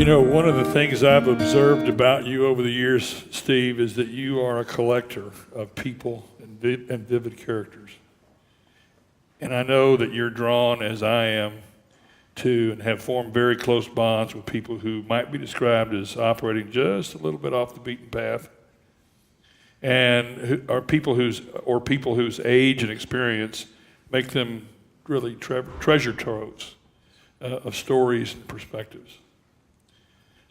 You know, one of the things I've observed about you over the years, Steve, is that you are a collector of people and vivid characters. And I know that you're drawn, as I am, to and have formed very close bonds with people who might be described as operating just a little bit off the beaten path, and who are people whose age and experience make them really treasure troves of stories and perspectives.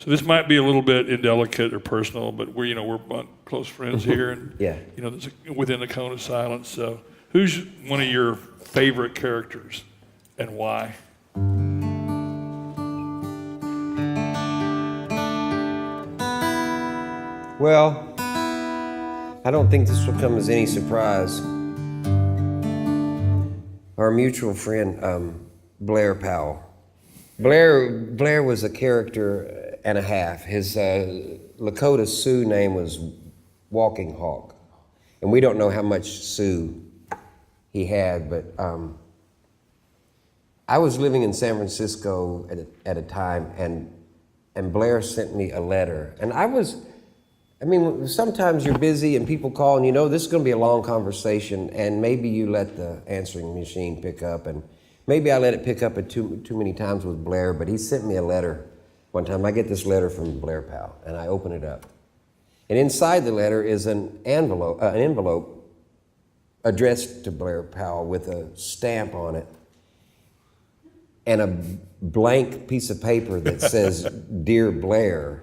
So this might be a little bit indelicate or personal, but we're close friends here, and Yeah. there's within the cone of silence. So, who's one of your favorite characters, and why? Well, I don't think this will come as any surprise. Our mutual friend, Blair Powell. Blair was a character and a half. His Lakota Sioux name was Walking Hawk. And we don't know how much Sioux he had, but I was living in San Francisco at a time, and Blair sent me a letter. And sometimes you're busy and people call and this is going to be a long conversation, and maybe you let the answering machine pick up, and maybe I let it pick up at too many times with Blair, but he sent me a letter one time. I get this letter from Blair Powell, and I open it up. And inside the letter is an envelope addressed to Blair Powell with a stamp on it and a blank piece of paper that says, "Dear Blair."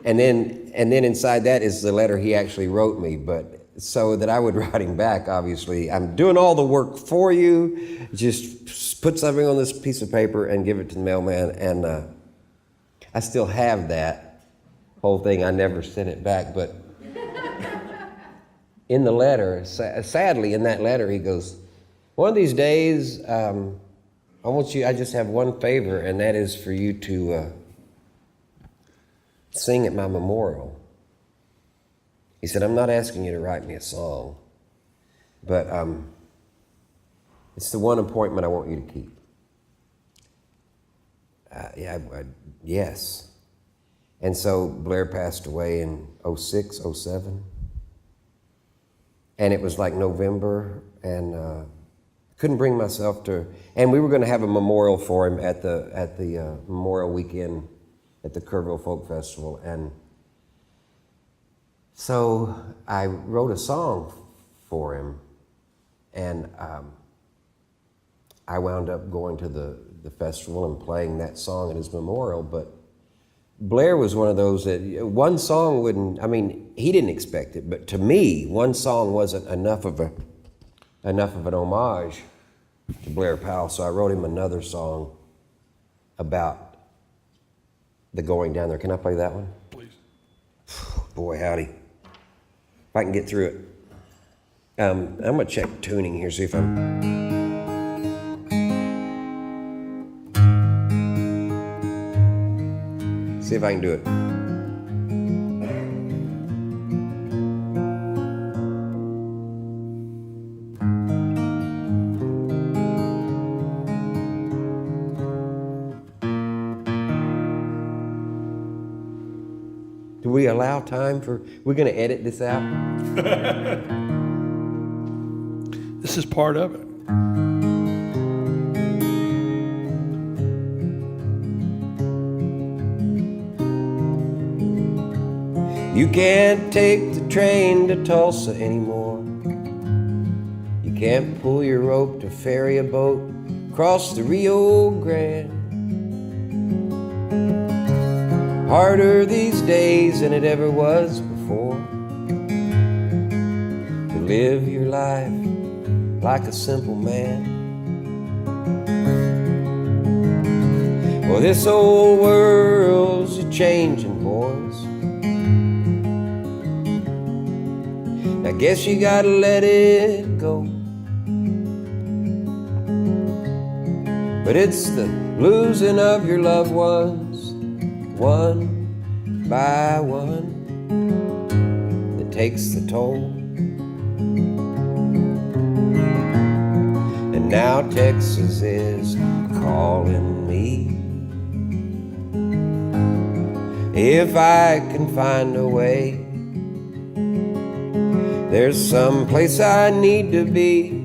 And then inside that is the letter he actually wrote me, but so that I would write him back, obviously. I'm doing all the work for you. Just put something on this piece of paper and give it to the mailman. And I still have that whole thing. I never sent it back, but in the letter, sadly, in that letter, he goes, "One of these days, I just have one favor, and that is for you to sing at my memorial." He said, "I'm not asking you to write me a song, but it's the one appointment I want you to keep." Yes. And so Blair passed away in 06, 07. And it was like November, and couldn't bring myself to, and we were going to have a memorial for him at the Memorial Weekend at the Kerrville Folk Festival. And so I wrote a song for him, and I wound up going to the festival and playing that song at his memorial. But Blair was one of those that one song wouldn't, he didn't expect it, but to me, one song wasn't enough of an homage to Blair Powell. So I wrote him another song about the going down there. Can I play that one? Please. Boy, howdy. If I can get through it. I'm going to check tuning here, see if I'm... See if I can do it. Do we allow time for... We're going to edit this out? This is part of it. You can't take the train to Tulsa anymore. You can't pull your rope to ferry a boat across the Rio Grande. Harder these days than it ever was before to live your life like a simple man. Well, this old world's a changing, boys. I guess you gotta let it go. But it's the losing of your loved ones, one by one, that takes the toll. And now Texas is calling me. if I can find a way. There's some place I need to be.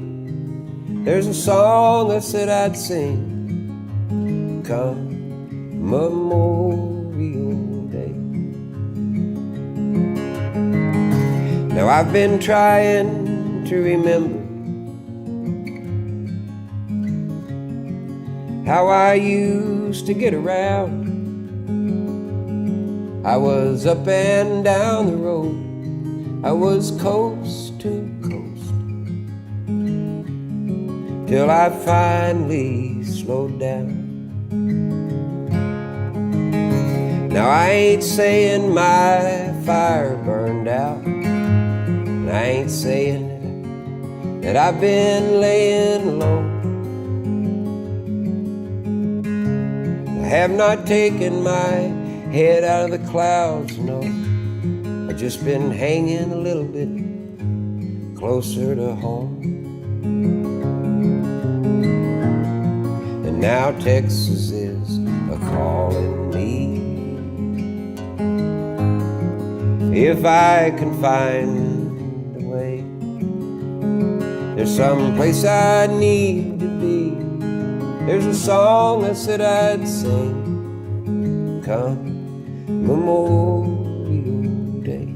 There's a song I said I'd sing come Memorial Day. Now I've been trying to remember how I used to get around. I was up and down the road, I was coast to coast, till I finally slowed down. Now I ain't saying my fire burned out, and I ain't saying that I've been laying low. I have not taken my head out of the clouds, no. I've just been hanging a little bit closer to home. And now Texas is a-calling me. If I can find a way, there's some place I need to be. There's a song I said I'd sing come Memorial Day.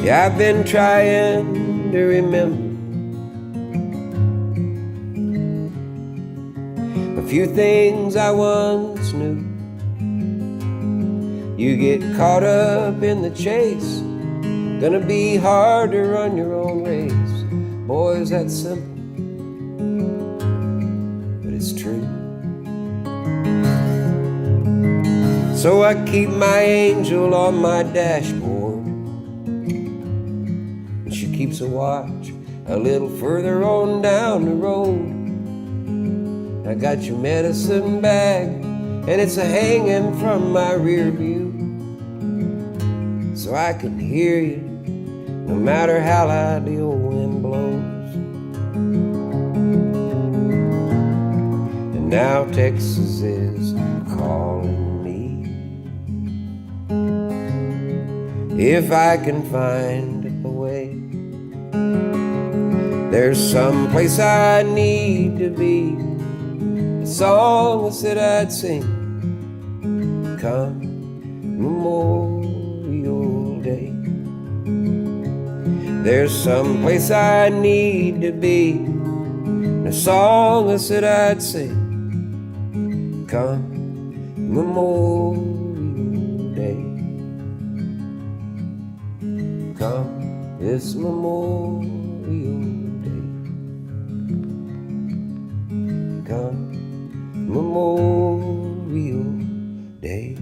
Yeah, I've been trying to remember a few things I once knew. You get caught up in the chase, gonna be hard to run your own race. Boy, is that simple, but it's true. So I keep my angel on my dashboard, and she keeps a watch a little further on down the road. I got your medicine bag, and it's a hanging from my rear view, so I can hear you no matter how loud the old wind blows. And now Texas is calling me. If I can find a way, there's some place I need to be. A song I said I'd sing come Memorial Day. There's some place I need to be. A song I said I'd sing come Memorial Day. Come this Memorial Day. Come Memorial Day.